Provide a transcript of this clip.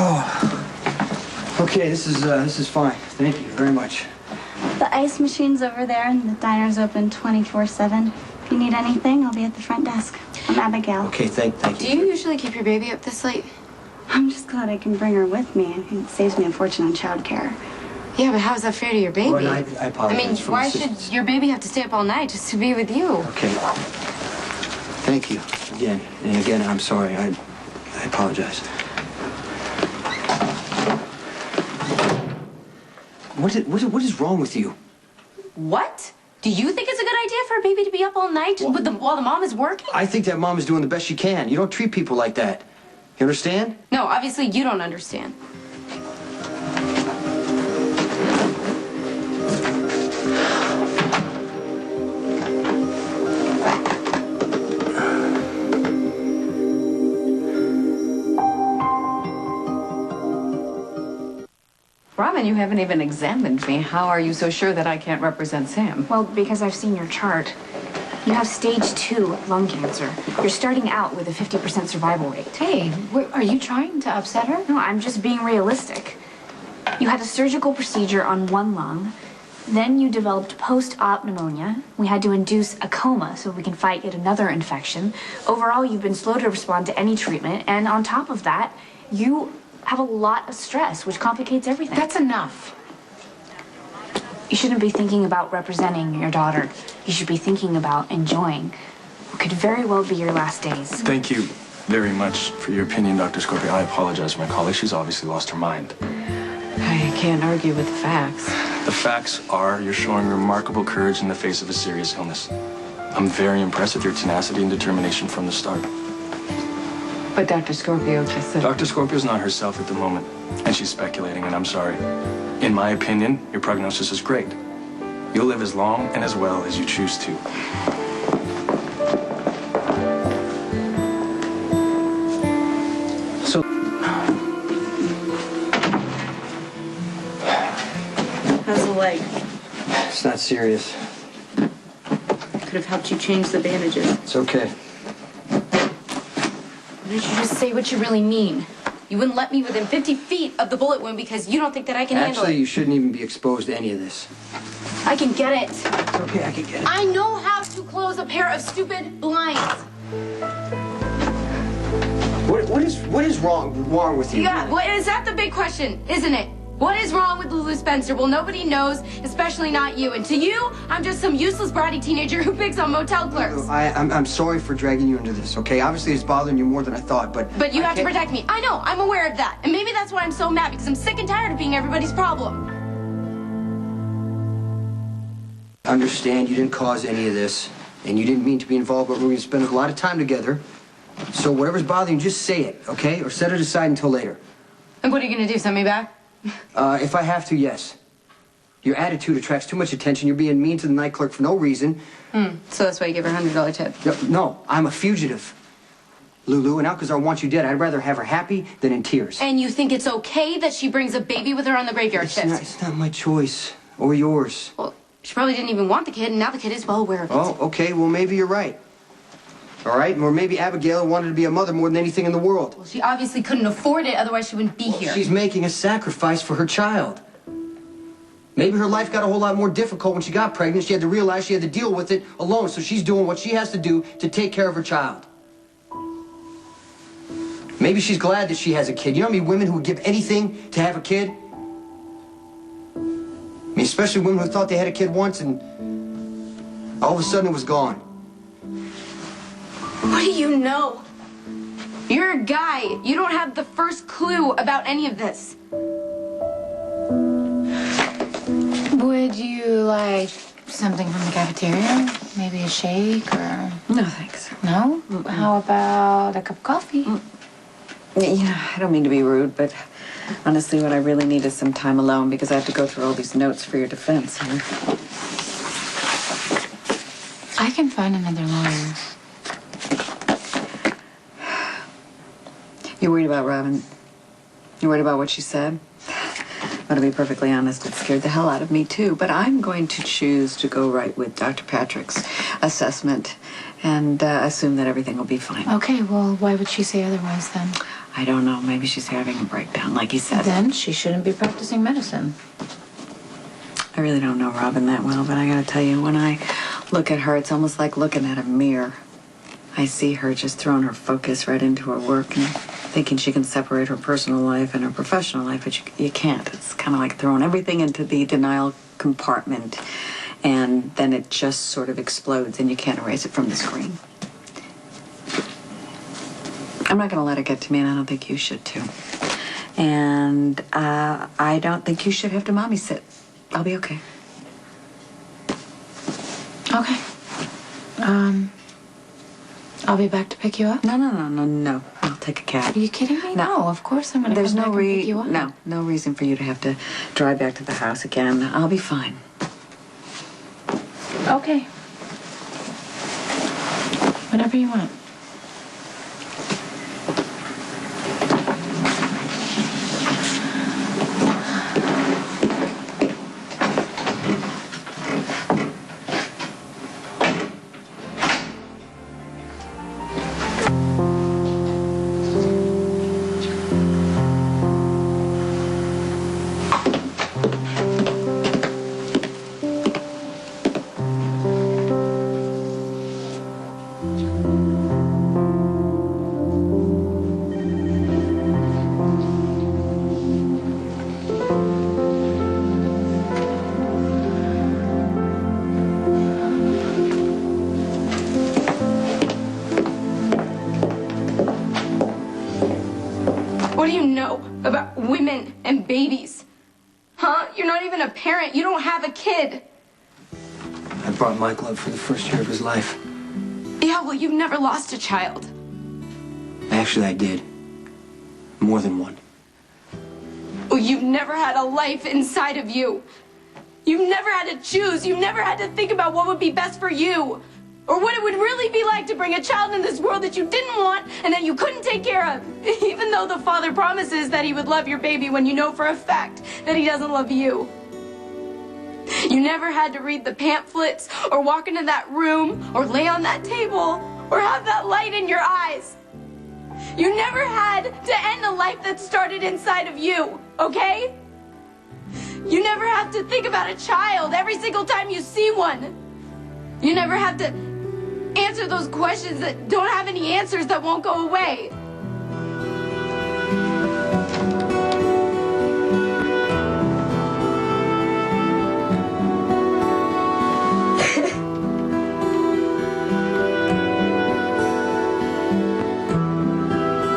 Oh. Okay, this is fine. Thank you very much. The ice machine's over there, and the diner's open 24/7. If you need anything, I'll be at the front desk. I'm Abigail. Okay, thank you. Do you usually keep your baby up this late? I'm just glad I can bring her with me. I mean, it saves me a fortune on childcare. Yeah, but how is that fair to your baby? Well, I apologize. I mean, why should your baby have to stay up all night just to be with you? Okay. Thank you again. And again, I'm sorry. I apologize. What is wrong with you? What? Do you think it's a good idea for a baby to be up all night while the mom is working? I think that mom is doing the best she can. You don't treat people like that. You understand? No, obviously you don't understand. Robin, you haven't even examined me. How are you so sure that I can't represent Sam? Well, because I've seen your chart. You have stage 2 lung cancer. You're starting out with a 50% survival rate. Hey, are you trying to upset her? No, I'm just being realistic. You had a surgical procedure on one lung. Then you developed post-op pneumonia. We had to induce a coma so we can fight yet another infection. Overall, you've been slow to respond to any treatment. And on top of that, you have a lot of stress, which complicates everything. That's enough. You shouldn't be thinking about representing your daughter. You should be thinking about enjoying what could very well be your last days. Thank you very much for your opinion, Dr. Scorpio. I apologize for my colleague. She's obviously lost her mind. I can't argue with the facts. The facts are you're showing remarkable courage in the face of a serious illness. I'm very impressed with your tenacity and determination from the start. But Dr. Scorpio just said... Dr. Scorpio's not herself at the moment, and she's speculating, and I'm sorry. In my opinion, your prognosis is great. You'll live as long and as well as you choose to. So... How's the leg? It's not serious. Could have helped you change the bandages. It's okay. Why don't you just say what you really mean? You wouldn't let me within 50 feet of the bullet wound because you don't think that I can handle it. Actually, you shouldn't even be exposed to any of this. I can get it. It's okay, I can get it. I know how to close a pair of stupid blinds. What is wrong with you? Yeah, well, is that the big question, isn't it? What is wrong with Lulu Spencer? Well, nobody knows, especially not you. And to you, I'm just some useless bratty teenager who picks on motel clerks. I'm sorry for dragging you into this, okay? Obviously, it's bothering you more than I thought, but... But you have to protect me. I know, I'm aware of that. And maybe that's why I'm so mad, because I'm sick and tired of being everybody's problem. I understand you didn't cause any of this, and you didn't mean to be involved, but we're going to spend a lot of time together. So whatever's bothering you, just say it, okay? Or set it aside until later. And what are you going to do, send me back? If I have to, yes. Your attitude attracts too much attention. You're being mean to the night clerk for no reason. So that's why you give her a $100 tip? No, I'm a fugitive, Lulu, and now because I want you dead, I'd rather have her happy than in tears. And you think it's okay that she brings a baby with her on the graveyard shift? It's not my choice, or yours. Well, she probably didn't even want the kid, and now the kid is well aware of it. Oh, okay, well, maybe you're right. All right? Or maybe Abigail wanted to be a mother more than anything in the world. Well, she obviously couldn't afford it, otherwise she wouldn't be here. She's making a sacrifice for her child. Maybe her life got a whole lot more difficult when she got pregnant. She had to realize she had to deal with it alone, so she's doing what she has to do to take care of her child. Maybe she's glad that she has a kid. You know how many women who would give anything to have a kid? I mean, especially women who thought they had a kid once and all of a sudden it was gone. What do you know? You're a guy. You don't have the first clue about any of this. Would you like something from the cafeteria? Maybe a shake or... No, thanks. No? How about a cup of coffee? Yeah, I don't mean to be rude, but honestly, what I really need is some time alone because I have to go through all these notes for your defense here. I can find another lawyer. You're worried about Robin? You're worried about what she said? Well, to be perfectly honest, it scared the hell out of me, too. But I'm going to choose to go right with Dr. Patrick's assessment and assume that everything will be fine. Okay, well, why would she say otherwise then? I don't know. Maybe she's having a breakdown, like he said. Then she shouldn't be practicing medicine. I really don't know Robin that well, but I gotta tell you, when I look at her, it's almost like looking at a mirror. I see her just throwing her focus right into her work and thinking she can separate her personal life and her professional life, but you can't. It's kind of like throwing everything into the denial compartment, and then it just sort of explodes and you can't erase it from the screen. I'm not gonna let it get to me, and I don't think you should too. And I don't think you should have to mommy sit. I'll be okay. Okay. I'll be back to pick you up. No. I'll take a cab. Are you kidding me? No, of course I'm gonna There's come no back and pick you up. no reason for you to have to drive back to the house again. I'll be fine. Okay. Whatever you want. What do you know about women and babies? Huh? You're not even a parent. You don't have a kid. I brought Michael up for the first year of his life. Yeah, well, you've never lost a child. Actually, I did. More than one. Well, you've never had a life inside of you. You've never had to choose. You've never had to think about what would be best for you. Or what it would really be like to bring a child in this world that you didn't want and that you couldn't take care of. Even though the father promises that he would love your baby when you know for a fact that he doesn't love you. You never had to read the pamphlets or walk into that room or lay on that table or have that light in your eyes. You never had to end a life that started inside of you, okay? You never have to think about a child every single time you see one. You never have to answer those questions that don't have any answers that won't go away.